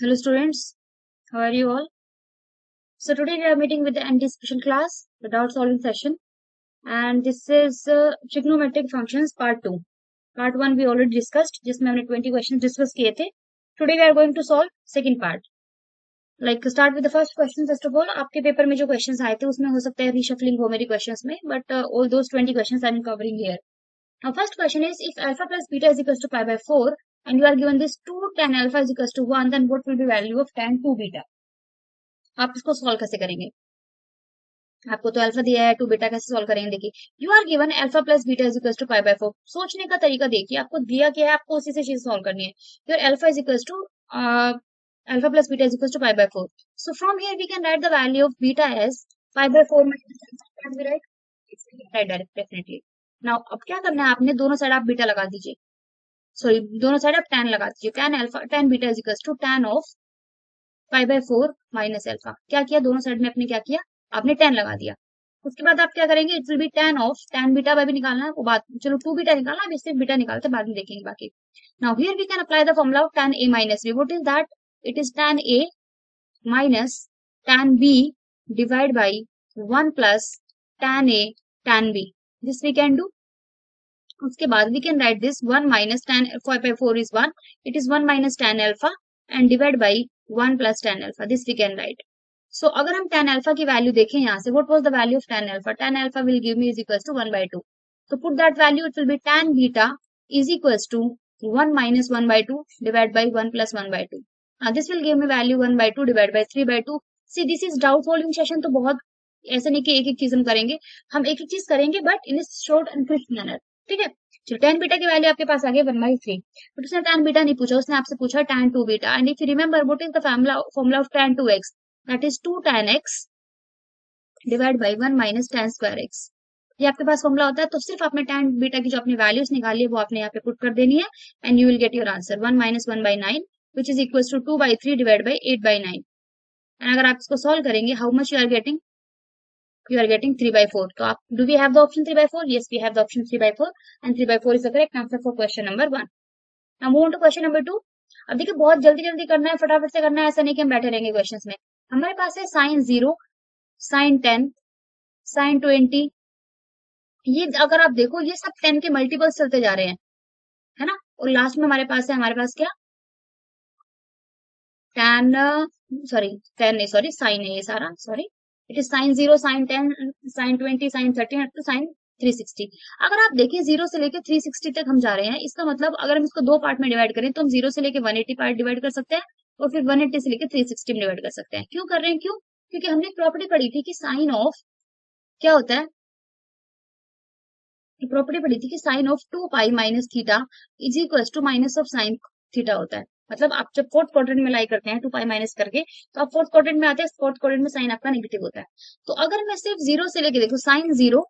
Hello students, how are you all? So today we are meeting with the NT special class, the doubt solving session, and this is trigonometric functions part 2. Part 1 we already discussed, जिसमें हमने 20 questions discuss किए थे. Today we are going to solve second part. Like start with the first question first of all. आपके paper में जो questions आए थे उसमें हो सकता है reshuffling हो मेरी questions में, but all those 20 questions I am covering here. Now first question is, if alpha plus beta is equals to pi by 4 and you are given this 2 tan alpha is equals to 1, then what will be value of tan 2 beta? आप इसको solve कैसे करेंगे? आपको तो alpha दिया है, 2 beta कैसे solve करेंगे? देखिए, you are given alpha plus beta is equals to pi by 4. सोचने का तरीका देखिए, आपको दिया क्या है, आपको उसी से चीज सॉल्व करनी है. Your alpha is equals to alpha plus beta is equals to pi by 4. So from here we can write the value of beta as pi by 4 minus can be write direct definitely. Now अब क्या करना है, आपने दोनों side आप beta लगा दीजिए, sorry दोनों साइड आप tan लगा दीजिए. tan alpha tan beta is equals to tan of pi by 4 minus alpha. क्या किया, दोनों साइड में आपने क्या किया, आपने tan लगा दिया. उसके बाद आप क्या करेंगे, it will be tan of tan beta by भी निकालना है वो बात, चलो 2 बीटा निकालना, अभी सिर्फ बीटा निकालते बाद में देखेंगे बाकी. Now here we can apply the formula of tan a minus b. What is that? It is tan a minus tan b divide by 1 plus tan a tan b. This we can do. उसके बाद we can write this 1 minus tan 5 by 4 is 1. It is 1 minus tan alpha and divide by 1 plus tan alpha. This we can write. So अगर हम tan alpha की value देखें यहाँ से, what was the value of tan alpha? Tan alpha will give me is equals to 1 by 2. So put that value, it will be tan beta is equals to 1 minus 1 by 2 divided by 1 plus 1 by 2. This will give me value 1 by 2 divided by 3 by 2. See, this is doubt solving session. तो बहुत ऐसे नहीं कि एक एक चीज हम करेंगे, हम एक एक चीज करेंगे but in short and quick manner. ठीक है, चलो tan बीटा की वैल्यू आपके पास आ गई 1 by 3. बट उसने tan बीटा नहीं पूछा, उसने आपसे पूछा tan 2 beta. And if you remember what is the formula of tan 2x, that is 2 tan x divide by 1 minus tan square x. ये आपके पास फॉर्मूला होता है, तो सिर्फ आपने tan बीटा की जो अपनी वैल्यूज निकाली है वो आपने यहाँ पे पुट कर देनी है and you will get your answer 1 minus 1 by 9 which is equals to 2 by 3 divide by 8 by 9. And अगर आप इसको सॉल्व करेंगे, how much you are getting? You are getting 3 by 4. So, do we have the option 3 by 4? Yes, we have the option 3 by 4 and 3 by 4 is the correct answer for question number 1. Now move on to question number 2. अब देखिए, बहुत जल्दी जल्दी करना है, फटाफट से करना है, ऐसा नहीं कि हम बैठे रहेंगे क्वेश्चंस में. हमारे पास है sin 0, sin 10, sin 20. ये अगर आप देखो, ये सब 10 के मल्टीपल्स चलते जा रहे हैं, है ना. और लास्ट में हमारे पास क्या, tan, सॉरी tan नहीं, सॉरी sin है ये सारा, sorry. It is sin 0, sin 10, sin 20, sin 30 up to sin 360. अगर आप देखें 0 से लेके 360 तक हम जा रहे हैं, इसका मतलब अगर हम इसको दो पार्ट में डिवाइड करें तो हम 0 से लेके 180 पार्ट डिवाइड कर सकते हैं और फिर 180 से लेके 360 में डिवाइड कर सकते हैं. क्यों कर रहे हैं, क्यों? क्योंकि हमने एक प्रॉपर्टी पढ़ी थी कि साइन ऑफ क्या होता है, प्रॉपर्टी पढ़ी थी कि sine of 2 pi minus theta is equal to minus of sine theta होता है. मतलब आप जब फोर्थ क्वाड्रेंट में लाई करते हैं 2 पाई माइनस करके, तो आप फोर्थ क्वाड्रेंट में आते हैं, फोर्थ क्वाड्रेंट में साइन आपका नेगेटिव होता है. तो अगर मैं सिर्फ 0 से लेके देखो, साइन 0,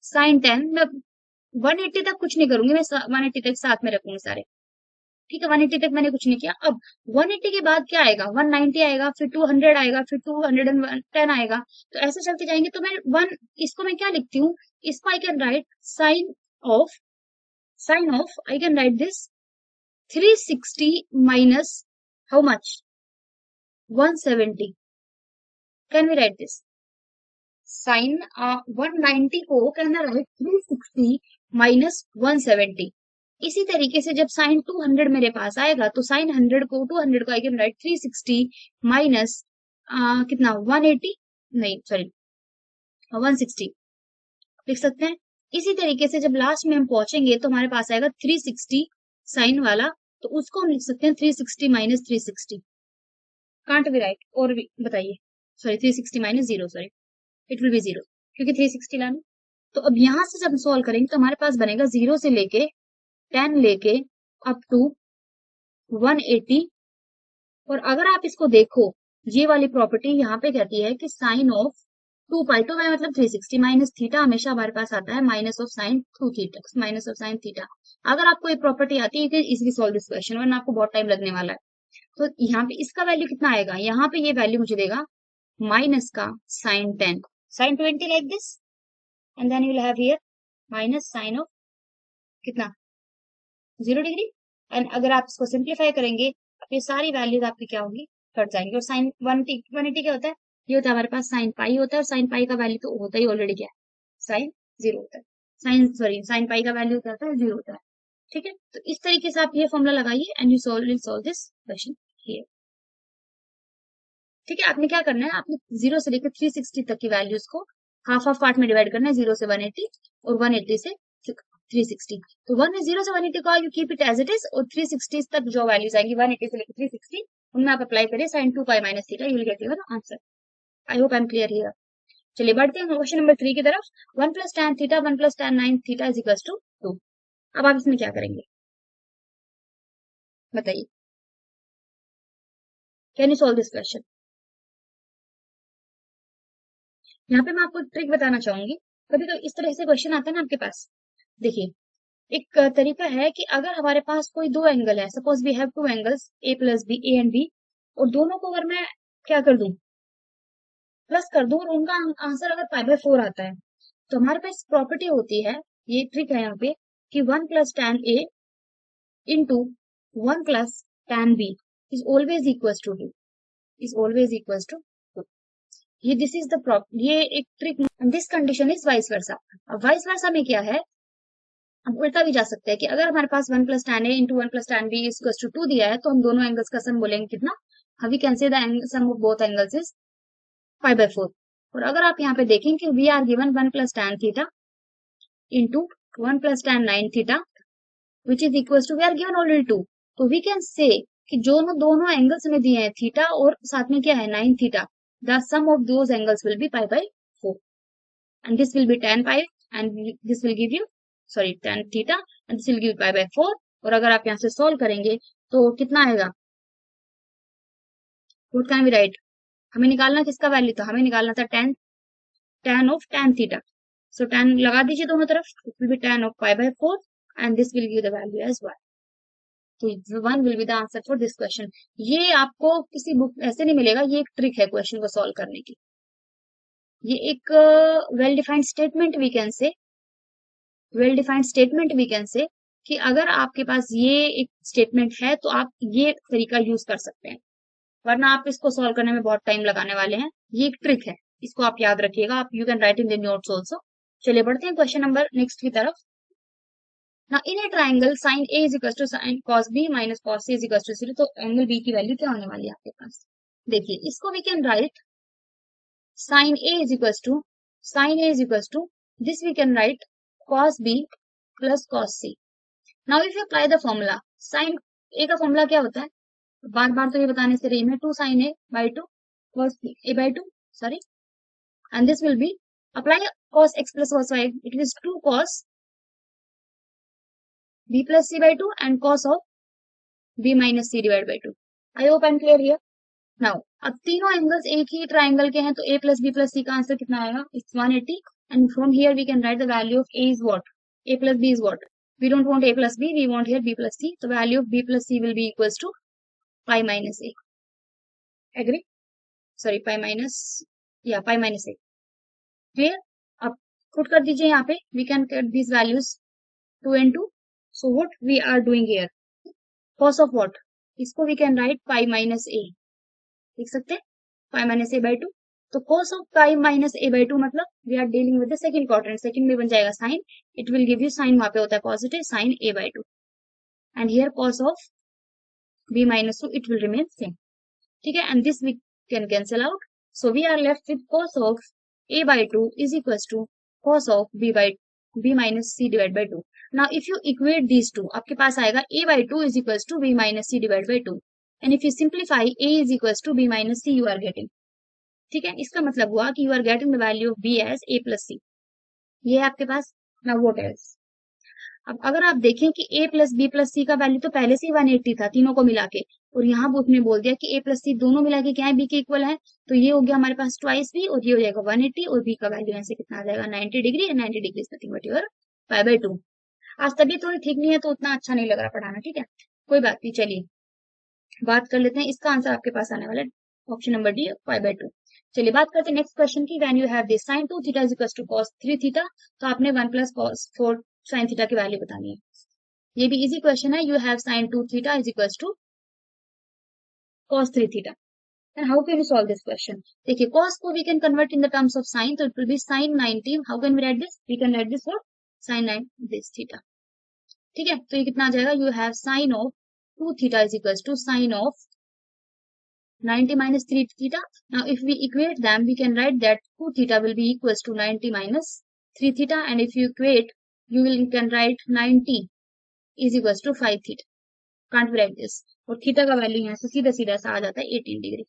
साइन 10, मैं 180 तक कुछ नहीं करूंगी, मैं 180 तक साथ में रखूंगी सारे. ठीक है, 180 तक मैंने कुछ नहीं किया. अब 180 के बाद क्या आएगा, 190 आएगा, फिर 200 आएगा, फिर 210 आएगा. तो ऐसे चलते जाएंगे. तो मैं इसको मैं क्या लिखती हूँ, इसको I can write sine of I can write this 360 minus how much, 170. Can we write this sine 190 को कैन आई राइट 360 माइनस 170. इसी तरीके से जब साइन 200 मेरे पास आएगा तो साइन 100 को 200 को आई कैन राइट 360 माइनस कितना 180, नहीं सॉरी 160 लिख सकते हैं. इसी तरीके से जब लास्ट में हम पहुंचेंगे तो हमारे पास आएगा 360 साइन वाला, तो उसको हम लिख सकते हैं 360 माइनस 360. कांट बी राइट, और बताइए, sorry 360 minus 0, sorry it will B 0 क्योंकि 360 लाना. तो अब यहां से जब सॉल्व करेंगे तो हमारे पास बनेगा 0 से लेके 10 लेके अप टू 180. और अगर आप इसको देखो, ये वाली प्रॉपर्टी यहाँ पे कहती है कि साइन ऑफ 2 पाई, तो मतलब 360 माइनस थीटा हमेशा हमारे पास आता है minus of sign 2 theta, minus of sine theta. अगर आपको ये प्रॉपर्टी आती है कि इजीली सॉल्व दिस क्वेश्चन, वरना आपको बहुत टाइम लगने वाला है. तो यहाँ पे इसका वैल्यू कितना आएगा, यहाँ पे ये वैल्यू मुझे देगा माइनस का sine 10, sine 20 like this, and then you will have here minus sine of कितना 0 डिग्री. एंड अगर आप इसको सिंप्लीफाई करेंगे आपकी सारी वैल्यूज आपकी क्या होगी, कट जाएंगी। और साइन 180 क्या होता है, ये होता है हमारे पास साइन पाई होता है, और साइन पाई का वैल्यू तो होता ही ऑलरेडी क्या है, साइन 0 होता है। साइन पाई का वैल्यू क्या होता है, 0 होता है। ठीक है, तो इस तरीके से आप ये फॉर्मूला लगाइए and you solve this question here. ठीक है, आपने क्या करना है, आपने 0 से लेकर 360 तक की वैल्यूज को हाफ ऑफ पार्ट में डिवाइड करना है, 0 से 180 और 180 से 360। तो 0 से 180 को you keep it as it is, और 360 तक जो वैल्यूज आएंगी 180 से लेकर 360 उनमें आप अप्लाई करिए sin 2 pi minus theta, you will get your answer. I hope I am clear here. चलिए बढ़ते हैं क्वेश्चन नंबर 3 की तरफ। 1 plus tan theta 1 plus tan 9 theta is equal to 2। अब आप इसमें क्या करेंगे बताइए, can you solve this question. यहाँ पे मैं आपको ट्रिक बताना चाहूंगी। कभी कभी इस तरह से क्वेश्चन आता है ना आपके पास, देखिए एक तरीका है कि अगर हमारे पास कोई दो एंगल है, suppose we have two angles A plus B, A and B, और दोनों को अगर मैं क्या कर दूं, प्लस कर दूं, और उनका आंसर अगर पाई बाय 4 आता है, तो हमारे पास प्रॉपर्टी होती है, ये ट्रिक है यहाँ पे, कि 1 plus tan A into 1 plus tan B is always equal to 2, is always equal to 2। ये दिस इज द प्रॉपर, ये एक trick. This condition is vice versa. अब वाइस वर्सा में क्या है, अब उल्टा भी जा सकता है कि अगर हमारे पास 1 plus tan A into 1 plus tan B is 2 दिया है, तो हम दोनों एंगल्स का सम बोलेंगे कितना, we can say the sum of both angles is pi by 4। और अगर आप यहाँ पे देखें कि we are given 1 plus tan theta into 1 plus tan 9 theta which is equal to, we are given already 2, तो वी कैन से कि जो दोनों एंगल्स में दिए हैं थीटा और साथ में क्या है 9 theta, the sum of those angles will be pi by 4 and this will be tan pi and this will give you sorry tan theta and this will give pi by 4। और अगर आप यहाँ से सॉल्व करेंगे तो कितना आएगा, what can we right, हमें निकालना किसका वैल्यू था, हमें निकालना था tan of tan theta. So tan लगा दीजिए दोनों तरफ, it will be tan of pi by 4 and this will give the value as 1। तो 1 will be the answer for this question. ये आपको किसी बुक ऐसे नहीं मिलेगा, ये एक ट्रिक है क्वेश्चन को सॉल्व करने की। ये एक well defined statement we can say, well defined statement we can say, कि अगर आपके पास ये एक स्टेटमेंट है तो आप ये तरीका यूज कर सकते हैं, वरना आप इसको सॉल्व करने में बहुत टाइम लगाने वाले हैं। ये एक ट्रिक है, इसको आप याद रखिएगा, आप you can write in the notes also. चलिए बढ़ते हैं क्वेश्चन नंबर नेक्स्ट की तरफ। ना in a triangle sine A is equal to sine cos B minus cos C is equal to 0, तो एंगल बी की वैल्यू क्या होने वाली है आपके पास, देखिए इसको we can write sine A is equal to, sine A is equal to, this we can write cos B plus cos C. Now if you apply the formula, sine A का formula क्या होता है, बार बार तो ये बताने से रही मैं, 2 sin a by 2 cos a by 2, sorry, and this will be apply cos x plus cos y, it is 2 cos b plus c by 2 and cos of b minus c divided by 2। I hope I'm clear here। Now अब तीनों angles एक ही triangle के हैं, तो a plus b plus c का answer कितना आएगा, it's 180 and from here we can write the value of a is what, a plus b is what, we don't want a plus b, we want here b plus c, the value of b plus c will be equals to pi minus a, agree, sorry pi minus, yeah pi minus a, clear. अब put कर दीजिए यहाँ पे, we can get this values 2 and 2, so what we are doing here, cos of what, इसको we can write pi minus a, लिख सकते हैं pi minus a by 2। तो cos of pi minus a by 2 मतलब we are dealing with the second quadrant, second में बन जाएगा sine, it will give you sine, वहां पे होता है positive, sine A by 2 and here cos of B minus 2 it will remain same, ठीक है, and this we can cancel out, so we are left with cos of a by 2 is equals to cos of b minus c divided by 2। Now if you equate these two, आपके पास आएगा a by 2 is equals to b minus c divided by 2 and if you simplify a is equals to b minus c you are getting, ठीक है, इसका मतलब हुआ कि you are getting the value of b as a plus c, ये है आपके पास। Now what else, अब अगर आप देखें कि a प्लस बी प्लस सी का वैल्यू तो पहले से ही 180 था तीनों को मिला के, और यहाँ उसने बोल दिया कि a प्लस सी दोनों मिला के क्या है, b के इक्वल है, तो ये हो गया हमारे पास ट्वाइस b और ये हो जाएगा 180 और b का वैल्यू यहाँ से कितना आ जाएगा 90 degree, and 90 degree nothing but your pi by 2। आज तबीयत थोड़ी ठीक नहीं है तो उतना अच्छा नहीं लग रहा पढ़ाना, ठीक है, कोई बात नहीं, चलिए बात कर लेते हैं, इसका आंसर आपके पास आने वाला है option number D pi by 2। चलिए बात करते हैं नेक्स्ट क्वेश्चन की, when you have this sin 2 theta is equal to cos 3 theta, तो आपने 1 प्लस cos 4 sin थीटा की वैल्यू बतानी है। ये भी इजी क्वेश्चन है, you have sin 2 theta is equal to cos 3 theta. And how can we solve this question? देखिए cos को we can convert in the terms of sin, so it will be sin 90. How can we write this? We can write this what? Sin 90 this theta. ठीक है, तो ये कितना आ जाएगा? You have sin of 2 theta is equals to sin of 90 minus 3 theta. Now if we equate them, we can write that 2 theta will be equals to 90 minus 3 theta, and if you equate, you can write 90 is equals to 5 theta. Can't write this. और theta का value यहाँ से सीधा सीधा सा आ जाता है 18 degree.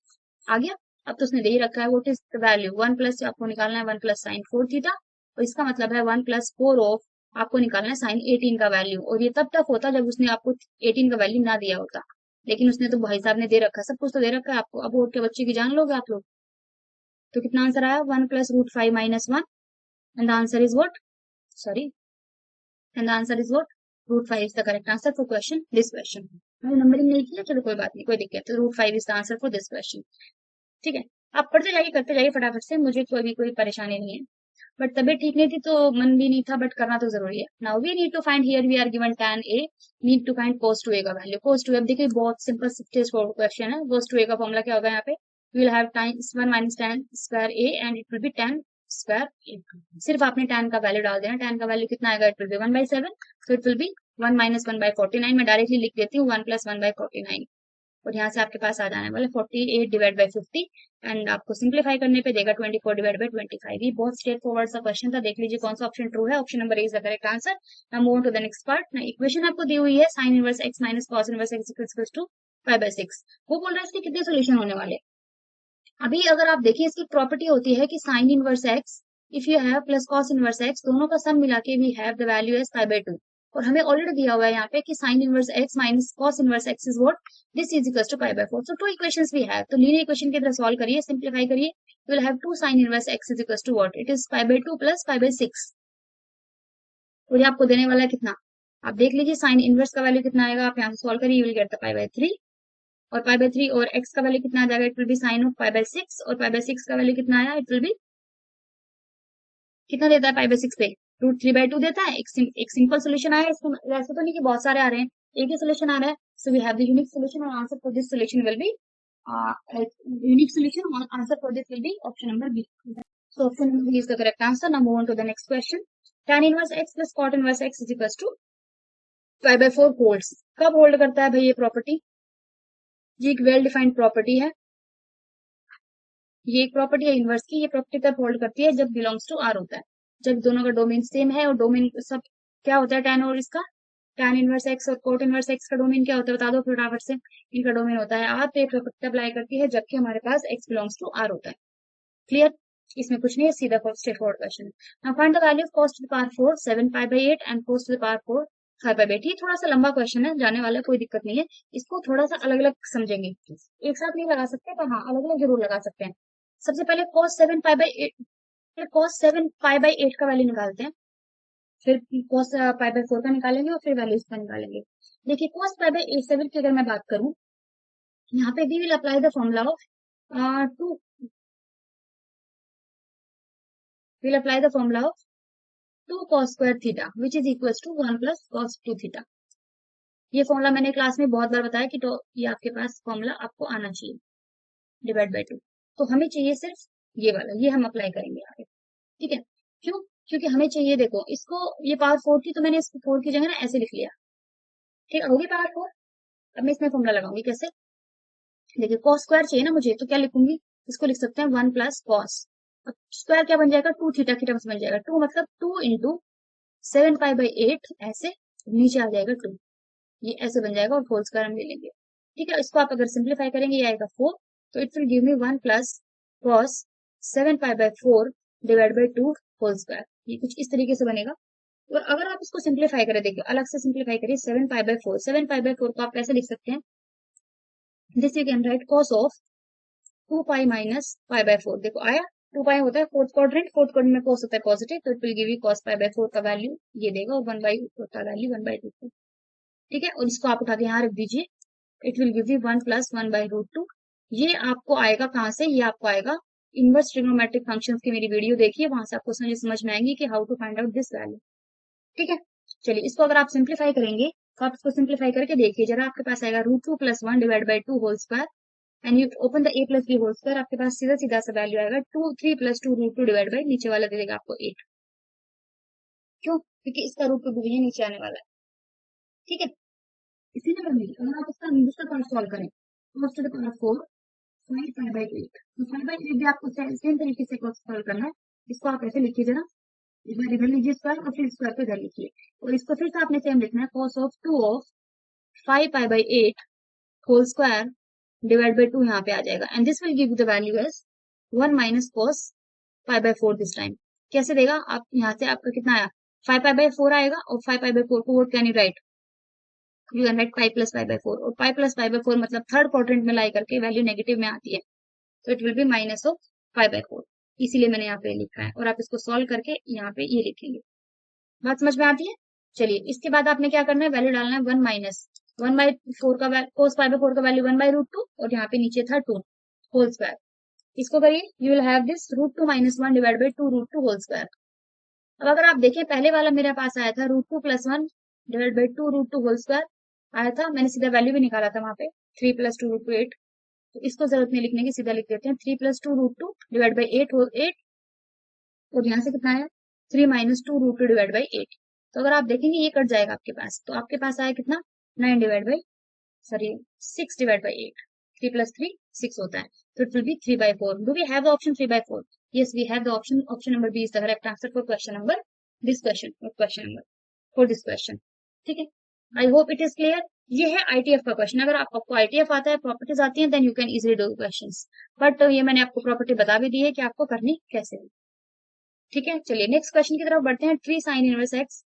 आ गया. अब तो उसने दे ही रखा है what is the value 1 plus आपको निकालना है 1 प्लस साइन 4 थीटा, और इसका मतलब है 1 प्लस 4 ऑफ आपको निकालना है साइन 18 का वैल्यू. और ये तब तक होता जब उसने आपको 18 का वैल्यू ना दिया होता, लेकिन उसने तो भाई साहब ने दे रखा, सब कुछ तो दे रखा है आपको. अब बोर्ड के बच्चे की जान लोगे आप लोग. तो कितना आंसर आया? 1 plus root 5 minus 1, and the answer is what? Sorry, and the answer is what? Root 5 is the correct answer for question this question. मैंने नंबरिंग नहीं किया, चलो कोई बात नहीं, कोई दिक्कत. तो root 5 is the answer for this question. ठीक है, आप पढ़ते जाइए करते जाइए फटाफट से, मुझे कोई परेशानी नहीं है. बट तबीयत ठीक नहीं थी तो मन भी नहीं था, बट करना तो जरूरी है. Now we need to find, here we are given tan a, need to find cos 2a का वैल्यू. cos 2a, अब देखिए बहुत सिंपल क्वेश्चन है. cos 2a का फॉर्मूला क्या होगा? यहाँ पे we will have times 1 minus tan square a and it will be tan square a. सिर्फ आपने tan का वैल्यू डाल देना. tan का वैल्यू कितना आएगा? It will B 1/7, so it will be 1 minus 1/49. मैं डायरेक्टली लिख देती हूँ 1 प्लस 1/49, और यहाँ से आपके पास आ जाने वाला 48 डिवाइड बाई 50, एंड आपको सिंप्लीफाई करने पे देगा 24 डिवाइड बाई 25. ये बहुत स्ट्रेट फॉरवर्ड सा क्वेश्चन था. देख लीजिए कौन सा ऑप्शन ट्रू है. Option number A is the correct answer. Now move on to the next part. ना इक्वेशन आपको दी हुई है sin inverse x minus cos inverse x equals to 5/6. वो बोल रहा है इसके कितने सोल्यूशन होने वाले. अभी अगर आप देखिए इसकी प्रॉपर्टी होती है कि sin inverse x if you have plus cos inverse x, दोनों का सम मिला के we have the value as 5/2. और हमें ऑलरेडी दिया हुआ है यहाँ पे कि sin inverse x minus cos inverse x is what? This is equals to 5/4. So two equations we have. तो लीनियर इक्वेशन की तरह सॉल्व करिए, सिंप्लीफाई करिए. You will have 2 sin inverse x is equals to what? It is 5/2 plus 5/6. और ये आपको देने वाला है कितना? आप देख लीजिए sin इनवर्स का वैल्यू कितना आएगा. आप यहाँ से सॉल्व करिए, यू विल गेट द 5/3. और 5/3 और x का वैल्यू कितना आ जाएगा? It will B sin of 5/6. और 5/6 का वैल्यू कितना आया? इट विल बी कितना देता है 5/6 पे? रूट 3/2 देता है. एक सिंपल सोल्यूशन आया इसको. वैसे तो नहीं कि बहुत सारे आ रहे हैं, एक ही सोल्यूशन आ रहा है. So we have the unique solution, और answer for this solution will be unique solution, और answer for this will be option number B. So option number B is the correct answer. Now move on to the next question. tan inverse x plus cot inverse x is equals to 5/4 holds. कब hold करता है भाई ये property? ये एक well defined property है. ये एक प्रॉपर्टी है इनवर्स की. ये प्रॉपर्टी तब होल्ड करती है जब बिलोंग्स टू आर होता है, जब दोनों का डोमेन सेम है. और डोमेन सब क्या होता है tan और इसका? tan इनवर्स x और cot इनवर्स x का डोमेन क्या होता है? बता दो फटाफट से. इनका डोमेन होता है r. तो ये प्रॉपर्टी अप्लाई करती है जबकि हमारे पास x बिलोंग्स टू r होता है. क्लियर? इसमें कुछ नहीं है, सीधा स्ट्रेट फॉरवर्ड क्वेश्चन है. Now find the value of cos to the power 4 7π/8 and cos to the power 4 5π/8. ये थोड़ा सा लंबा क्वेश्चन है, जाने वाला है, कोई दिक्कत नहीं है. इसको थोड़ा सा अलग अलग समझेंगे, एक साथ नहीं लगा सकते, पर हाँ अलग अलग जरूर लगा सकते हैं. सबसे पहले cos 7π/8, फिर cos 7π/8 का वैल्यू निकालते हैं, फिर cos π/4 का निकालेंगे, और फिर वैल्यू इसका निकालेंगे. देखिए cos π/7 की अगर मैं बात करूं, यहाँ पे we will apply the formula of to we'll apply the formula of 2 cos square theta which is equals to 1 plus cos 2 theta. ये फॉर्मूला मैंने क्लास में बहुत बार बताया कि तो ये आपके पास फॉर्मूला आपको आना चाहिए, डिवाइड बाय 2. तो हमें चाहिए सिर्फ ये वाला, ये हम अप्लाई करेंगे यहाँ पे. ठीक है, क्यों? क्योंकि हमें चाहिए, देखो इसको, ये पावर 4 थी तो मैंने इसको 4 की जगह ना ऐसे लिख लिया. ठीक होगी पावर 4. अब मैं इसमें फॉर्मूला लगाऊंगी कैसे? देखिए cos स्क्वायर चाहिए ना मुझे, तो क्या लिखूंगी? इसको लिख सकते हैं 1 प्लस cos. अब स्क्वायर क्या बन जाएगा? 2 थीटा की टर्म्स बन जाएगा. 2 मतलब 2 इंटू 7π/8 ऐसे, नीचे आ जाएगा 2, ये ऐसे बन जाएगा, और होल स्क्वायर हम ले लेंगे. ठीक है, इसको आप अगर सिंप्लीफाई करेंगे ये आएगा 4. तो it will give me 1 plus cos 7π/4 divide by 2 whole square. ये कुछ इस तरीके से बनेगा. और अगर आप इसको सिंप्लीफाई करें, देखिए अलग से सिंप्लीफाई करिए. 7π/4, 7π/4 को आप कैसे लिख सकते हैं? This you can write cos of 2π minus π/4. देखो आया, 2π होता है फोर्थ क्वाड्रेंट में cos होता है पॉजिटिव, तो it will give you cos π/4 का वैल्यू ये देगा, और 1/4 का वैल्यू 1/2. ठीक है, और इसको आप उठा के यहाँ रख दीजिए. It will give you 1 plus 1/√2. ये आपको आएगा कहाँ से? ये आपको आएगा इनवर्स ट्रिग्नोमेट्रिक फंक्शंस की मेरी वीडियो देखिए, वहां से आपको समझ में आएंगी कि how to find out this value. ठीक है, चलिए इसको अगर आप सिंप्लीफाई करेंगे, तो आप इसको सिंप्लीफाई करके देखिए जरा. आपके पास आएगा √2 plus 1 divide by 2 whole square. And you open the a plus B whole square, आपके पास सीधा सीधा सा वैल्यू आएगा 3 प्लस 2 रूट 2 डिवाइड बाई नीचे वाला दे देगा आपको 8। क्यों? क्योंकि इसका रूट 2 डिवीजन नीचे आने वाला है। ठीक है, इसी नंबर में अगर आप इसका दूसरा पार्ट सॉल्व करें, cos to the power 4 sin pi by 8, तो 5 by 8 भी आपको सेम तरीके से सॉल्व करना है। इसको आप ऐसे लिखिए जरा, एक बार इधर लीजिए स्क्वायर और फिर स्क्वायर पे इधर लिखिए, और इसको फिर से आपने सेम लिखना है, cos of 2 of 5 pi by 8 whole square divide by 2 यहाँ पे आ जाएगा, and this will give the value as 1 minus cos pi by 4 this time. कैसे देगा? आप यहाँ से आपका कितना आया, 5 pi by 4 आएगा, और 5 pi by 4 को what can you right, you can write pi plus pi by 4, और पाई प्लस पाई बाय 4 मतलब थर्ड क्वाड्रेंट में लाई करके वैल्यू नेगेटिव में आती है, तो it will be minus of 5 by 4, इसीलिए मैंने यहाँ पे लिखा है, और आप इसको सॉल्व करके यहाँ पे ये लिखेंगे। बात समझ में आती है? चलिए, इसके बाद आपने क्या करना है, वैल्यू डालना है 1 माइनस 1 बाई 4 का कोस पाई बाय 4 का वैल्यू 1 बाई रूट 2, और यहाँ पे नीचे था 2 होल स्क्वायर। इसको करिए, you will have this root 2 minus 1 divide by 2 root 2 whole square. अब अगर आप देखें, पहले वाला मेरे पास आया था root 2 plus 1 divide by 2 root 2 whole square आया था, मैंने सीधा वैल्यू भी निकाला था वहां पे 3 प्लस 2 रूट 2 8, तो इसको जरूरत नहीं लिखने की, सीधा लिख देते हैं 3 plus 2 root 2 divide by 8 whole 8, और यहाँ से कितना आया 3 माइनस 2 रूट 2 डिवाइड बाई 8। तो अगर आप देखेंगे ये कट जाएगा आपके पास, तो आपके पास आया कितना 9 divide by sorry 6 divide by 8, 3 plus 3 6 होता है, तो it will be 3 by 4। Do we have the option 3 by 4? Yes, we have the option. Option number B is the correct answer for question number this question or question number for this question. ठीक है, I hope it is clear. ये है ITF का question. अगर आपको ITF आता है, properties आती हैं, then you can easily do questions, but ये मैंने आपको प्रॉपर्टी बता भी दी है कि आपको करनी कैसे है। ठीक है, चलिए नेक्स्ट क्वेश्चन की तरफ बढ़ते हैं। ट्री साइन इनवर्स एक्स,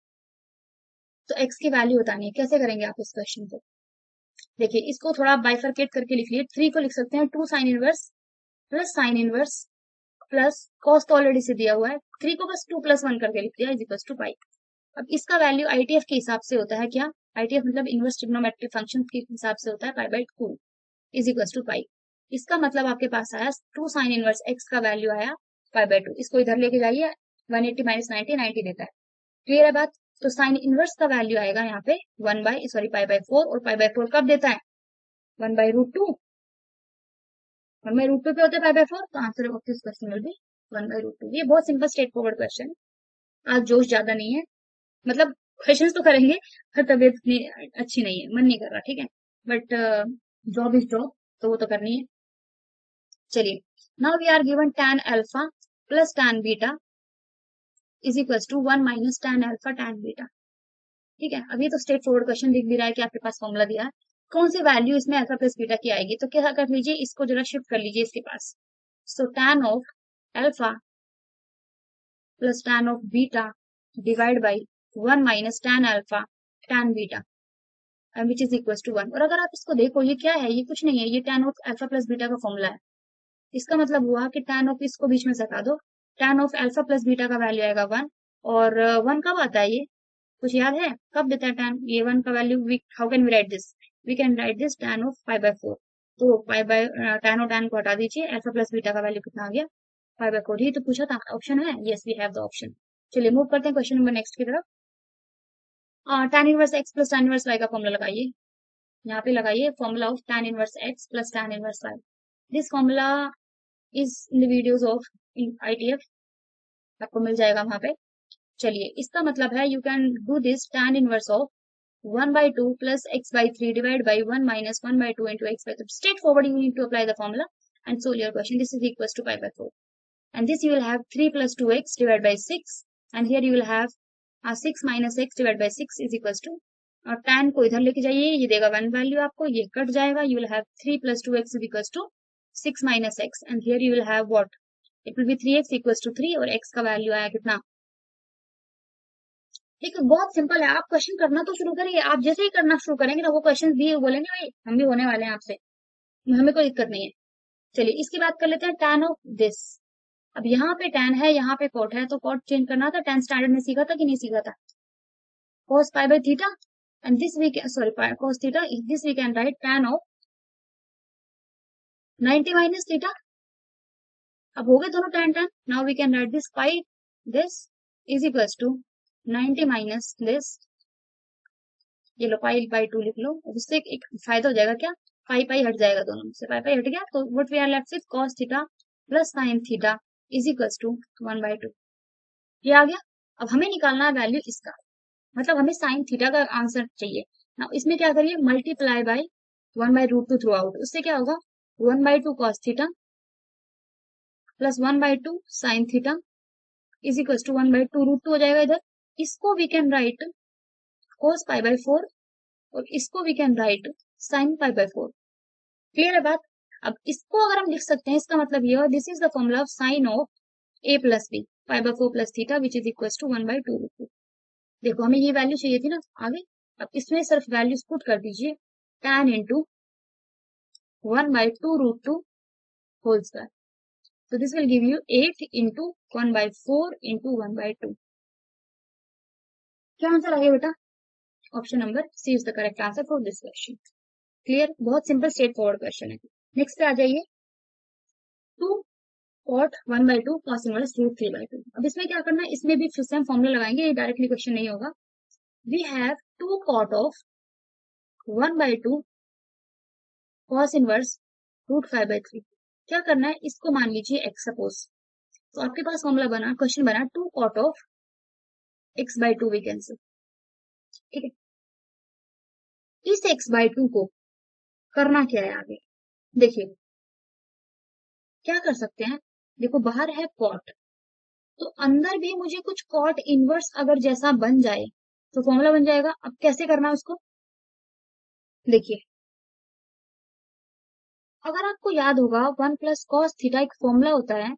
तो एक्स की वैल्यू बतानी है, कैसे करेंगे आप इस क्वेश्चन को? देखिए, इसको थोड़ा बाइफरकेट करके लिख लिए। थ्री को लिख सकते हैं 2 sine inverse plus sine inverse plus cos तो ऑलरेडी से दिया हुआ है, 3 को बस 2 प्लस 1 करके लिख दिया इज इक्वल टू पाई। अब इसका वैल्यू आईटीएफ के हिसाब से होता है क्या? आईटीएफ मतलब इनवर्स ट्रिग्नोमेट्रिक फंक्शन के हिसाब से होता है pi by 2 is equal to pi. इसका मतलब आपके पास आया 2 साइन इनवर्स एक्स का वैल्यू आया पाई बाई 2। इसको इधर लेके जाइए, 180 माइनस 90 90 देता है। क्लियर है बात? तो साइन इनवर्स का वैल्यू आएगा यहाँ पे 1 बाई सॉरी पाई बाई 4, और पाई बाई 4 कब देता है? 1 बाई रूट 2, 1 बाई रूट 2 पे होता है पाई बाई 4, तो answer of this question will be 1 by root 2। ये बहुत सिंपल स्ट्रेट फॉरवर्ड क्वेश्चन, आज जोश ज्यादा नहीं है, मतलब क्वेश्चंस तो करेंगे, पर तबीयत इतनी अच्छी नहीं है, मन नहीं कर रहा, ठीक है, बट जॉब इज जॉब, तो वो तो करनी है। चलिए, now we are given tan alpha plus tan beta is equal to 1 minus tan alpha tan beta. ठीक है, अभी तो स्ट्रेट फॉरवर्ड क्वेश्चन दिख भी रहा है कि आपके पास फॉर्मूला दिया है, कौन सी वैल्यू इसमें अल्फा प्लस बीटा की आएगी, तो क्या कर लीजिए, इसको जरा शिफ्ट कर लीजिए इसके पास। So tan of alpha plus tan of beta divide by 1 minus tan alpha tan beta which is equal to 1। और अगर आप इसको देखो, ये क्या है, ये कुछ नहीं है, ये tan of alpha plus beta का फॉर्मूला है। इसका मतलब हुआ कि tan ऑफ इसको बीच में सटा दो, tan of alpha plus beta का वैल्यू आएगा 1, और 1 कब आता है, ये कुछ याद है कब देता है tan? ये 1 का value how can we write this? We can write this tan of pi by 4। तो पाई बाय tan और tan को हटा दीजिए, अल्फा प्लस बीटा का वैल्यू कितना आ गया? पाई बाय 4। ही तो पूछा था, ऑप्शन है, yes we have the option. चलिए मूव करते हैं क्वेश्चन नंबर नेक्स्ट की तरफ। tan inverse x plus tan inverse y का फॉर्मूला लगाइए, यहाँ पे लगाइए formula of tan inverse x plus tan inverse y। This formula is in the videos of ITF, आपको मिल जाएगा वहां पे। चलिए, इसका मतलब है you can do this tan inverse of 1 by 2 plus x by 3 divided by 1 minus 1 by 2 into x by 3. Straightforward, you need to apply the formula and solve your question. This is equals to pi by 4. And this you will have 3 plus 2x divided by 6. And here you will have 6 minus x divided by 6 is equals to, और tan को इधर लेके जाइए, ये देगा 1 value आपको, ये cut जाएगा, you will have 3 plus 2x is equals to 6 minus x. And here you will have what? It will be 3x equals to 3, और x का वैल्यू आया कितना? ठीक है, बहुत सिंपल है। आप क्वेश्चन करना तो शुरू करिए, आप जैसे ही करना शुरू करेंगे ना, वो क्वेश्चन भी बोलेंगे भाई हम भी होने वाले हैं आपसे, हमें कोई दिक्कत नहीं है। चलिए, इसकी बात कर लेते हैं tan ऑफ दिस। अब यहाँ पे tan है, यहाँ पे cot है, तो cot चेंज करना था। tan स्टैंडर्ड में सीखा था कि नहीं सीखा था? cos pi by theta, and this we can sorry cos theta, this we can write tan of 90 minus theta. अब हो गए दोनों tan tan, now we can write this pi this is equals to 90 minus this, ये लो पाई by 2 लिख लो, उससे एक फायदा हो जाएगा क्या, पाई पाई हट जाएगा, दोनों में से पाई पाई हट गया, तो what we are left with cos theta plus sin theta is equal to 1/2। ये आ गया। अब हमें निकालना है वैल्यू इसका, मतलब हमें sin थीटा का आंसर चाहिए ना। इसमें क्या करिए, मल्टीप्लाई बाय 1/√2 थ्रू आउट, उससे क्या होगा 1/2 cos theta plus 1/2 sin theta is equal to 1/2 √2 हो जाएगा इधर। इसको वी कैन राइट cos π/4 और इसको we can write sin π/4। Clear है बात। अब इसको अगर हम लिख सकते हैं, इसका मतलब ये, this is the formula of sine of a plus B π/4 plus theta which is equal to 1/2 √2। देखो हमें ये वैल्यू चाहिए थी ना आगे। अब इसमें सिर्फ वैल्यूज पुट कर दीजिए, tan into 1/2 √2 whole square. So this will give you 8 into 1/4 into 1/2। क्या आंसर आ गया बेटा? Option number C is the correct answer for this question. Clear, बहुत सिंपल स्ट्रेट फॉरवर्ड क्वेश्चन है। नेक्स्ट पे आ जाइए, 2 cot 1/2 cos इनवर्स √3/2। अब इसमें क्या करना है, इसमें भी फिर से हम फॉर्मूला लगाएंगे, ये डायरेक्टली क्वेश्चन नहीं होगा। We have 2 cot of 1/2 cos inverse √5/3। क्या करना है, इसको मान लीजिए x सपोज, तो आपके पास फॉर्मूला बना, क्वेश्चन बना 2 cot of x/2 we can से। ठीक है, इस x/2 को करना क्या है आगे, देखिए क्या कर सकते हैं। देखो बाहर है कॉट, तो अंदर भी मुझे कुछ कॉट इनवर्स अगर जैसा बन जाए तो फॉर्मूला बन जाएगा। अब कैसे करना है उसको, देखिए अगर आपको याद होगा 1 प्लस कॉस थीटा एक फॉर्मूला होता है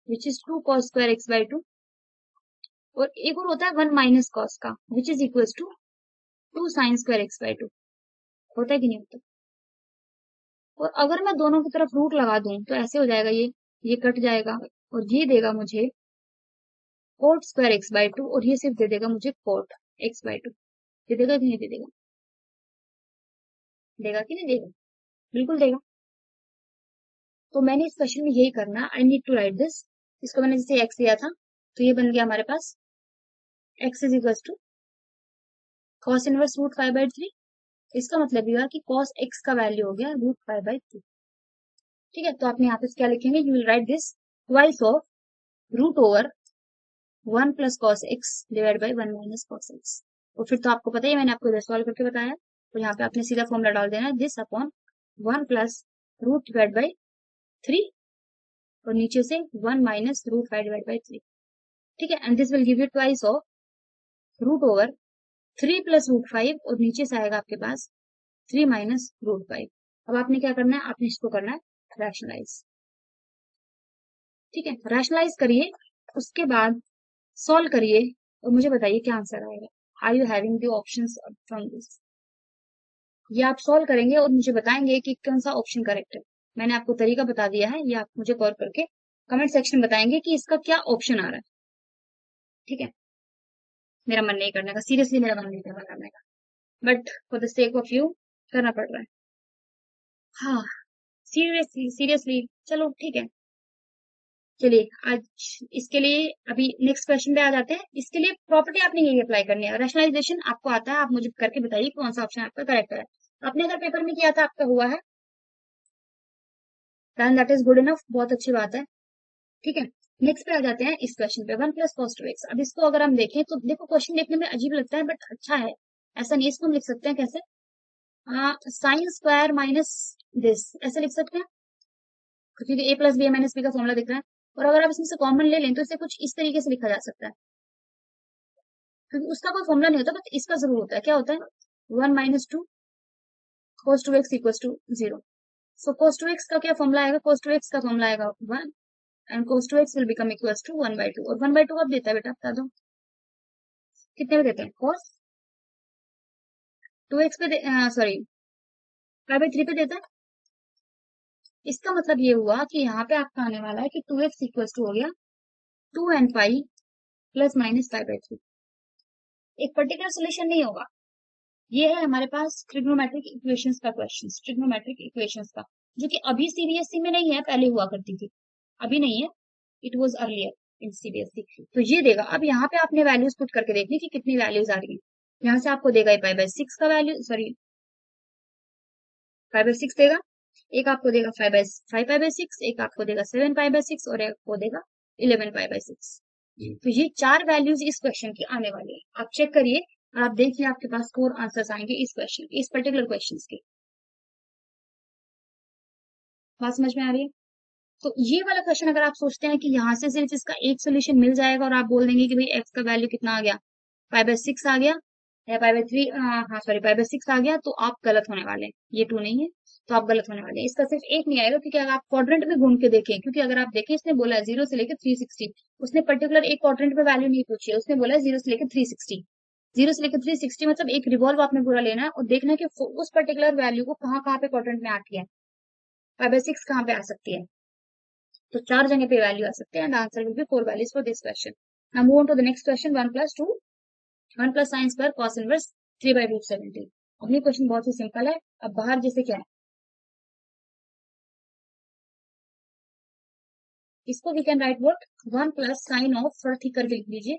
which is 2 cos square x/2, और एक और होता है 1 माइनस कॉस का which is equal to 2 sine square x/2। होता है कि नहीं होता? और अगर मैं दोनों की तरफ रूट लगा दूं तो ऐसे हो जाएगा, ये कट जाएगा और ये देगा मुझे कोट स्क्वायर x/2, और ये सिर्फ दे देगा मुझे कोट x/2। दे देगा कि नहीं दे देगा? देगा कि नहीं देगा? बिल्कुल देगा। तो मैंने इस क्वेश्चन में यही करना, I need to write this. इसको मैंने जैसे x लिया था तो ये बन गया हमारे पास x is equal to cos inverse √5/3। इसका मतलब ये हुआ कि cos x का वैल्यू हो गया √5/3। ठीक है, तो आप यहाँ पे क्या लिखेंगे, you will write this twice of root over 1 plus cos x divide by 1 minus cos x. और फिर तो आपको पता ही, मैंने आपको इधर सॉल्व करके बताया, तो यहाँ पे आपने सीधा फॉर्मूला डाल देना है, this upon 1 plus root divide by 3 और नीचे से 1 माइनस √5 डिवाइड बाई 3। ठीक है, and this will give you twice of root over 3 plus √5 और नीचे से आएगा आपके पास 3 माइनस √5। अब आपने क्या करना है, आपने इसको करना है रैशनलाइज। ठीक है, रैशनलाइज करिए, उसके बाद सॉल्व करिए और मुझे बताइए क्या आंसर आएगा। Are you having the options from this? ये आप सॉल्व करेंगे और मुझे बताएंगे कि कौन सा ऑप्शन करेक्ट है। मैंने आपको तरीका बता दिया है, ये आप मुझे कॉल करके कमेंट सेक्शन में बताएंगे कि इसका क्या ऑप्शन आ रहा है। ठीक है, मेरा मन नहीं करने का, सीरियसली मेरा मन नहीं कर रहा करने का, but for the sake of you करना पड़ रहा है। हाँ, सीरियसली सीरियसली, चलो ठीक है। चलिए आज इसके लिए अभी नेक्स्ट क्वेश्चन पे आ जाते हैं। इसके लिए प्रॉपर्टी आपने यही अप्लाई करनी है, रैशनलाइजेशन आपको आता है, आप मुझे करके बताइए कौन सा ऑप्शन आपका करेक्ट है। आपने अगर पेपर में किया था, आपका हुआ है, then that is good enough, बहुत अच्छी बात है। ठीक है, नेक्स्ट पे आ जाते हैं इस क्वेश्चन पे, 1 प्लस cos 2x। अब इसको अगर हम देखें तो देखो क्वेश्चन देखने में अजीब लगता है बट अच्छा है, ऐसा नहीं। इसको हम लिख सकते हैं कैसे, साइन स्क्वायर माइनस दिस, ऐसे लिख सकते हैं, क्योंकि a plus B minus B का फॉर्मूला दिख रहा है। और अगर आप इसमें से कॉमन ले लें तो इसे कुछ इस तरीके से लिखा जा सकता है, क्योंकि उसका कोई फॉर्मूला नहीं होता बट इसका जरूर होता है। क्या होता है, 1 minus 2 cos 2x equal to 0। So cos 2x का क्या फॉर्मूला आएगा, cos 2x का फॉर्मूला आएगा 1 and cos 2x will become equal to 1/2। और 1/2 कब देता है बेटा, बता दो कितने में देते हैं, cos 2x पे सॉरी 5/3 पे देता है। इसका मतलब ये हुआ कि यहाँ पे आपका आने वाला है कि 2x इक्वल टू हो गया 2 एंड पाई प्लस माइनस 5/3। एक पर्टिकुलर सोल्यूशन नहीं होगा, ये है हमारे पास ट्रिग्नोमेट्रिक इक्वेशंस का क्वेश्चन, ट्रिग्नोमेट्रिक इक्वेशंस का, जो कि अभी सीबीएसई में नहीं है, पहले हुआ करती थी, अभी नहीं है, it was earlier in CBSE. तो ये देगा, अब यहाँ पे आपने वैल्यूज पुट करके देखनी कि कितनी वैल्यूज आ रही है। यहाँ से आपको देगा पाई बाय 6 का वैल्यू, सॉरी 5/6 देगा, एक आपको देगा 5/6, एक आपको देगा 7/6 और एक आपको देगा 11/6। तो ये 4 वैल्यूज इस क्वेश्चन की आने वाली है। आप चेक करिए और आप देखिए आपके पास 4 आंसर्स आएंगे इस क्वेश्चन, इस पर्टिकुलर क्वेश्चन के। बात समझ में आ रही है? तो ये वाला क्वेश्चन अगर आप सोचते हैं कि यहाँ से सिर्फ इसका एक सोल्यूशन मिल जाएगा और आप बोल देंगे कि भाई एक्स का वैल्यू कितना आ गया, 5/6 आ गया या 5/3, हाँ सॉरी 5/6 आ गया, तो आप गलत होने वाले हैं। ये 2 नहीं है, तो आप गलत होने वाले हैं। इसका सिर्फ एक नहीं आएगा, क्योंकि अगर आप क्वाड्रेंट में घूम के देखें, क्योंकि अगर आप देखें इसने बोला है 0 से लेकर 360, उसने पर्टिकुलर एक क्वाड्रेंट पे वैल्यू नहीं पूछी है, उसने बोला है 0 से लेकर 360। 0 से लेकर 360 मतलब एक रिवॉल्व आपने पूरा लेना है और देखना है कि उस पर्टिकुलर वैल्यू को कहाँ कहाँ पे क्वाड्रेंट में आती है, 5/6 कहाँ पे आ सकती है। तो 4 जगह पे वैल्यू आ सकते हैं and answer will be 4 values for this question. Now move on to the next question. 1 plus sin square cos inverse 3/√70। अगली क्वेश्चन बहुत ही सिंपल है। अब बाहर जैसे क्या है, इसको we can write what, 1 plus sin of, थोड़ा ठीक करके लिख लीजिए,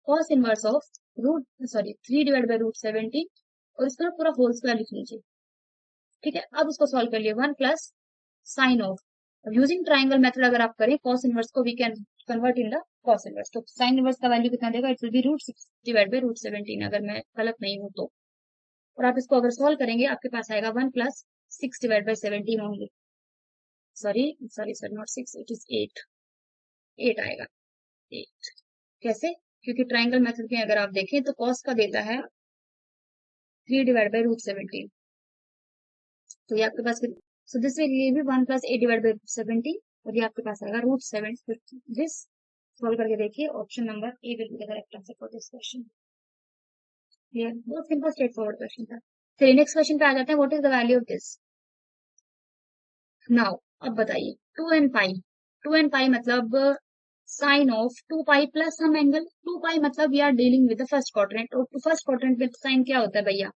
cos इनवर्स ऑफ 3/√70 और इसको पूरा होल स्क्वायर लिख लीजिए। ठीक है, अब इसको सॉल्व कर लिए। 1 plus sin of, using triangle method अगर आप करें cos इनवर्स को we can convert in the cos inverse. तो sin इनवर्स का वैल्यू कितना देगा, इट विल बी √6/√17 अगर मैं गलत नहीं हूं तो। और आप इसको अगर सॉल्व करेंगे आपके पास आएगा 1 plus 6/17 होंगे, sorry sorry sorry not 6, it is 8 आएगा, 8। कैसे? क्योंकि ट्राइंगल मेथड में अगर आप देखें तो cos का देता है 3/√17, तो ये आपके पास, सो दिस विल ये भी 1 plus 8/17 और ये आपके पास आएगा √7। दिस सॉल्व करके देखिए, option number A will be the correct answer for this question. Clear? बहुत सिंपल स्ट्रेट फॉरवर्ड क्वेश्चन था। चलिए नेक्स्ट क्वेश्चन पे आ जाते हैं। What is the value of this now? अब बताइए 2 and pi मतलब sine of 2 pi plus some angle. 2 pi मतलब we are dealing with the first quadrant, और फर्स्ट क्वाड्रेंट में साइन क्या होता है भैया,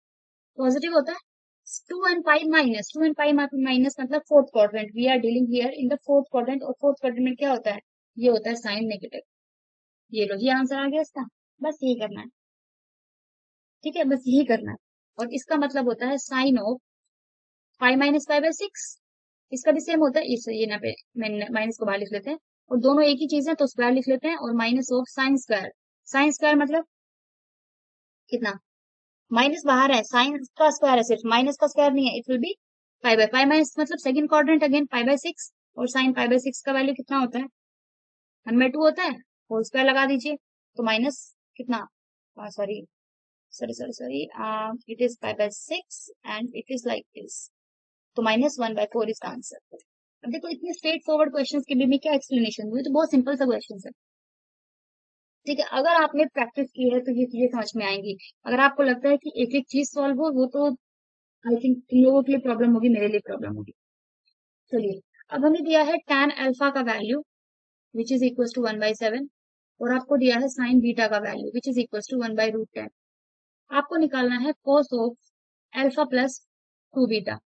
पॉजिटिव होता है। 2 and pi माइनस मतलब fourth quadrant, we are dealing here in the fourth quadrant, और फोर्थ क्वाड्रेंट में क्या होता है, ये होता है साइन नेगेटिव। ये लो, ये आंसर आ गया इसका। बस यही करना है, ठीक है, बस यही करना है। और इसका मतलब होता है साइन ऑफ pi - 5/6, इसका भी सेम होता है। इस ये ना पे माइनस को बाहर लिख लेते हैं, और दोनों एक ही चीज है तो स्क्वायर लिख लेते हैं, और minus of sine square. Sine square मतलब कितना, माइनस बाहर है, साइन का स्क्वायर है सिर्फ, माइनस का स्क्वायर नहीं है। इट विल बी 5/5 माइनस मतलब सेकंड क्वाड्रेंट अगेन 5/6, और साइन 5/6 का वैल्यू कितना होता है, 1/2 होता है। होल स्क्वायर लगा दीजिए, तो माइनस कितना, sorry sorry sorry sorry it is 5/6 and it is like this, तो -1/4 इसका आंसर। अब देखो इतने स्ट्रेट फॉरवर्ड क्वेश्चंस के लिए मैं क्या एक्सप्लेनेशन हुई, तो बहुत सिंपल सा क्वेश्चन है। ठीक है, अगर आपने प्रैक्टिस की है तो ये चीजें समझ में आएंगी। अगर आपको लगता है कि एक एक चीज सॉल्व हो, वो तो आई थिंक तुम लोगों के लिए प्रॉब्लम होगी, मेरे लिए प्रॉब्लम होगी। चलिए, अब हमें दिया है tan अल्फा का value which is equal to 1/7, और आपको दिया है साइन बीटा का value which is equal to 1/√10। आपको निकालना है cos of alpha plus 2 beta.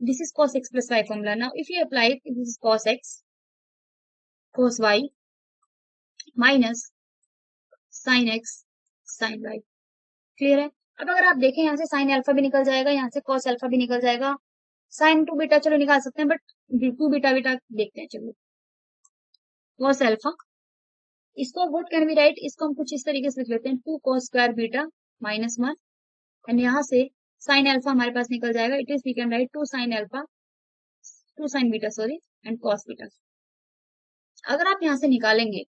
This is cos x plus y formula. Now, if you apply it, this is cos x, cos y minus sin x, sin y. Clear है? अब अगर आप देखें यहाँ से साइन अल्फा भी निकल जाएगा, यहाँ से cos अल्फा भी निकल जाएगा, साइन 2 बीटा चलो निकाल सकते हैं, बट 2 बीटा बीटा देखते हैं। चलो cos अल्फा, इसको व्हाट कैन वी राइट, इसको हम कुछ इस तरीके से लिख लेते हैं, 2 cos स्क्वायर बीटा -1, एंड यहाँ से साइन अल्फा हमारे पास निकल जाएगा। It is we can write 2 sin alpha, 2 sin beta sorry, and cos beta. अगर आप यहाँ से निकालेंगे,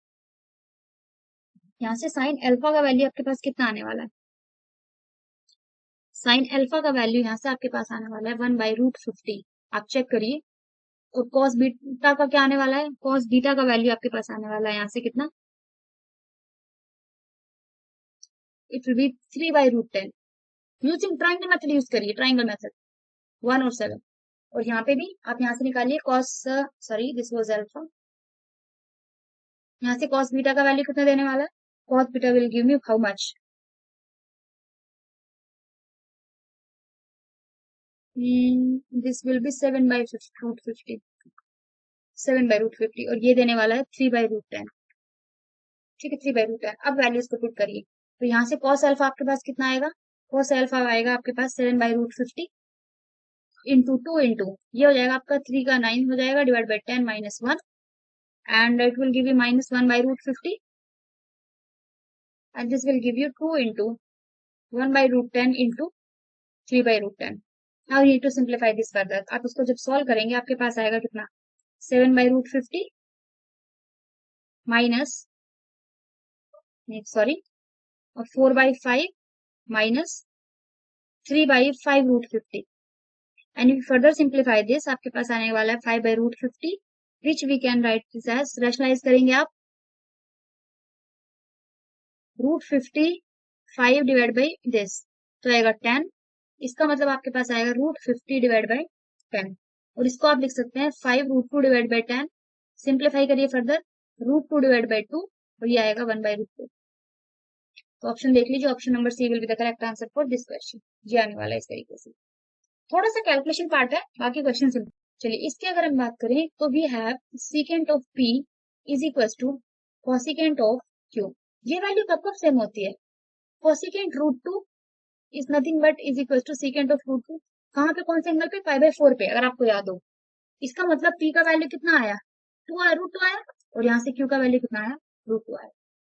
यहाँ से साइन अल्फा का वैल्यू आपके पास कितना आने वाला है, साइन अल्फा का वैल्यू यहाँ से आपके पास आने वाला है 1/√50। आप चेक करिए। और कॉस बीटा का क्या आने वाला है, कॉस बीटा का वैल्यू आपके पास आने वाला है यहाँ से कितना, it will B 3/√10। Using triangle method use करिए, ट्राइंगल मेथड 1 और 7। और यहाँ पे भी आप यहाँ से निकालिए cos, sorry this was alpha, यहाँ से कॉस बीटा का वैल्यू कितना देने वाला है, cos beta will give me how much, this will B 7/√50, 7/√50, और ये देने वाला है 3/√10। ठीक है, 3/√10। अब वैल्यूज को पुट करिए, तो यहाँ से कॉस अल्फा आपके पास कितना आएगा, कॉस अल्फा आएगा आपके पास 7/√50, इंटू 2 इंटू ये हो जाएगा आपका 3 का 9 हो जाएगा divide by 10 minus 1 and it will give you minus 1 by root 50 and this will give you 2 into 1 by root 10 into 3 by root 10. Now you need to simplify this further. आप इसको जब सॉल्व करेंगे आपके पास आएगा कितना 7 by root 50 minus sorry 4 by 5 minus 3 by 5 root 50 and if you further simplify this आपके पास आने वाला है 5 by root 50 which we can write this as rationalize करेंगे आप रूट 50 5 डिवाइड बाई दिस तो आएगा 10 इसका मतलब आपके पास आएगा रूट 50 डिवाइड बाई 10 और इसको आप लिख सकते हैं 5 रूट 2 डिवाइड बाई 10 सिंप्लीफाई करिए फर्दर रूट 2 डिवाइड बाई 2 और ये आएगा 1 बाई रूट 2 तो ऑप्शन देख लीजिए option number C will be the correct answer for this question ये आने वाला है इस तरीके से थोड़ा सा कैलकुलेशन पार्ट है बाकी क्वेश्चन सिंपल चलिए इसकी अगर हम बात करें तो we have secant of P is equal to cosecant of Q ये वैल्यू कब कब सेम होती है cosecant root 2 is nothing but is equal to secant of root 2 कहाँ पे कौन से एंगल पे पाई बाय 4 पे अगर आपको याद हो इसका मतलब पी का वैल्यू कितना आया 2 आया रूट 2 आया और यहाँ से क्यू का वैल्यू कितना आया रूट 2 आया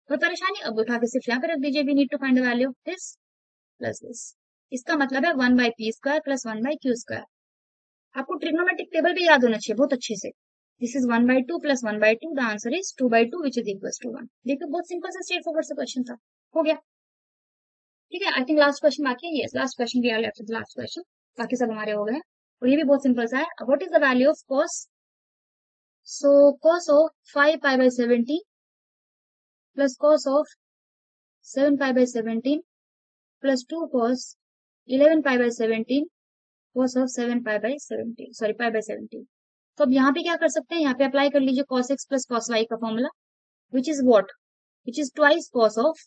कोई परेशानी अब उठा के सिर्फ यहाँ पे रख दीजिए we need to find the value of this plus this इसका मतलब है 1 by P square plus 1 by Q square आपको ट्रिग्नोमेट्रिक टेबल भी याद होना चाहिए बहुत अच्छे से this is 1 by 2 plus 1 by 2 the answer is 2 by 2 which is equal to 1 देखो बहुत सिंपल सा स्ट्रेट फॉरवर्ड सा क्वेश्चन था हो गया ठीक है आई थिंक लास्ट क्वेश्चन बाकी है yes last question we are left with last question बाकी सब हमारे हो गए और ये भी बहुत सिंपल सा है what is the value of cos so cos of 5 pi by 17 plus cos of 7 pi by 17 plus 2 cos 11 pi by 17 cos of 7 pi by 17 sorry pi by 17 तो अब यहाँ पे क्या कर सकते हैं यहाँ पे अप्लाई कर लीजिए cos x plus cos y का formula which is what which is twice cos of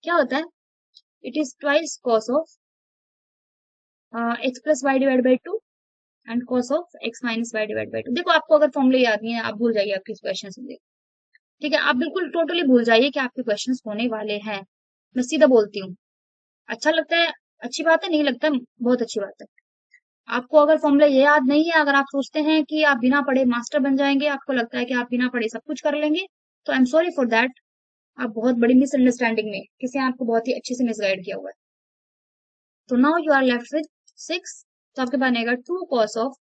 क्या होता है it is twice cos of x plus y divided by 2 and cos of x minus y divided by 2 देखो आपको अगर फॉर्मूले याद नहीं है आप भूल जाइए आपके क्वेश्चन से ठीक है आप बिल्कुल टोटली भूल जाइए कि आपके क्वेश्चंस होने वाले हैं मैं सीधा बोलती हूँ अच्छा लगता है अच्छी बात है नहीं लगता बहुत अच्छी बात है आपको अगर फॉर्मूला ये याद नहीं है अगर आप सोचते हैं कि आप बिना पढ़े मास्टर बन जाएंगे आपको लगता है कि आप बिना पढ़े सब कुछ कर लेंगे तो I am sorry for that आप बहुत बड़ी मिसअंडरस्टैंडिंग में किसी ने आपको बहुत ही अच्छे से मिसगाइड किया हुआ है तो now you are left with 6 तो आपके पास आएगा 2 cos of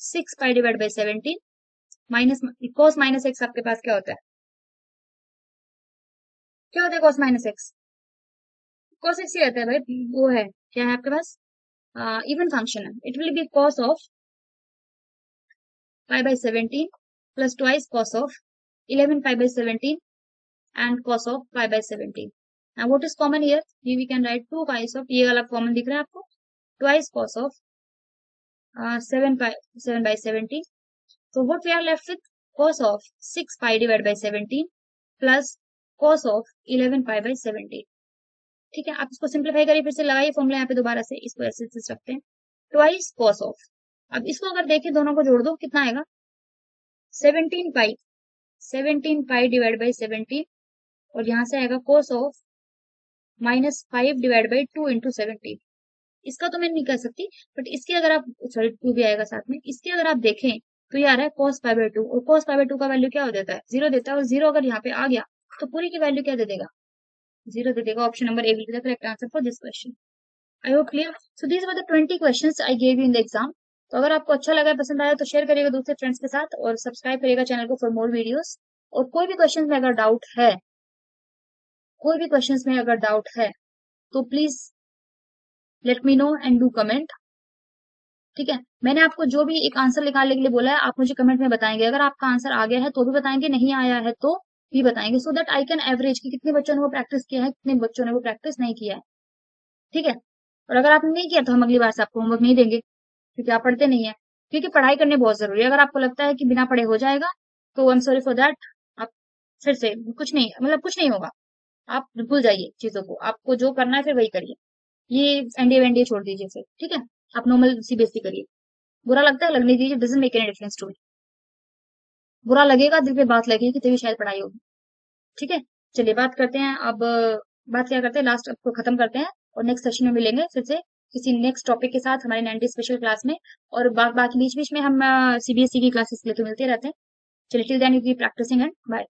6 pi divide by 17 minus cos minus x आपके पास क्या होता है cos minus x cos x ही रहता है भाई वो है क्या है आपके पास इवन फंक्शन है it will be cos of pi by 17 plus twice cos of 11 pi by 17 and cos of pi by 17 and what is common here we can write 2 pi of ये वाला कॉमन दिख रहा है आपको twice cos of 7 by 17 so what we are left with cos of 6 pi divided by 17 plus cos of 11 pi by 17 ठीक है आप इसको सिंप्लीफाई करिए फिर से लगाइए फॉर्मूला यहाँ पे दोबारा से इसको ऐसे रखते हैं ट्वाइस cos of अब इसको अगर देखें दोनों को जोड़ दो कितना आएगा 17 पाई डिवाइड बाई 17 और यहाँ से आएगा cos of minus 5 divide by 2 into 17 इसका तो मैं नहीं कह सकती बट इसके अगर आप सॉरी 2 भी आएगा साथ में इसके अगर आप देखें तो ये आ रहा है cos पाई बाई 2 और cos पाई बाई 2 का वैल्यू क्या हो देता है 0 देता है और 0 अगर यहाँ पे आ गया तो पूरी की वैल्यू क्या दे देगा 0 दे देगा option number A will be the correct answer for this question I hope clear so these were the 20 questions I gave you in the exam तो अगर आपको अच्छा लगा पसंद आया तो शेयर करिएगा दूसरे फ्रेंड्स के साथ और सब्सक्राइब करिएगा चैनल को फॉर मोर वीडियोस और कोई भी क्वेश्चन में अगर डाउट है कोई भी क्वेश्चंस में अगर डाउट है तो please let me know and do comment ठीक है मैंने आपको जो भी एक आंसर निकालने के लिए बोला है आप मुझे कमेंट में बताएंगे अगर आपका आंसर आ गया है तो भी बताएंगे नहीं आया है तो भी बताएंगे so that I can average कि कितने बच्चों ने वो प्रैक्टिस किया है कितने बच्चों ने वो प्रैक्टिस नहीं किया है ठीक है और अगर आपने नहीं किया तो हम अगली बार से आपको होमवर्क नहीं देंगे क्योंकि आप पढ़ते नहीं है क्योंकि पढ़ाई करने बहुत जरूरी है अगर आपको लगता है कि बिना पढ़े हो जाएगा तो I am sorry for that आप फिर से कुछ नहीं मतलब कुछ नहीं होगा आप भूल जाइए चीजों को आपको जो करना है फिर वही करिए ये एनडीए वेंडीए छोड़ दीजिए फिर ठीक है आप नॉर्मल सीबीएसई करिए बुरा लगता है लगने दीजिए doesn't make any difference to me बुरा लगेगा दिल पे बात लगेगी तभी शायद पढ़ाई होगी ठीक है चलिए बात करते हैं अब बात क्या करते हैं लास्ट को खत्म करते हैं और नेक्स्ट सेशन में मिलेंगे फिर से किसी नेक्स्ट टॉपिक के साथ हमारे 90 स्पेशल क्लास में। और बाकी बीच बीच में हम CBSE की क्लासेस लेके मिलते रहते हैं। चलिए till then you keep practising and bye.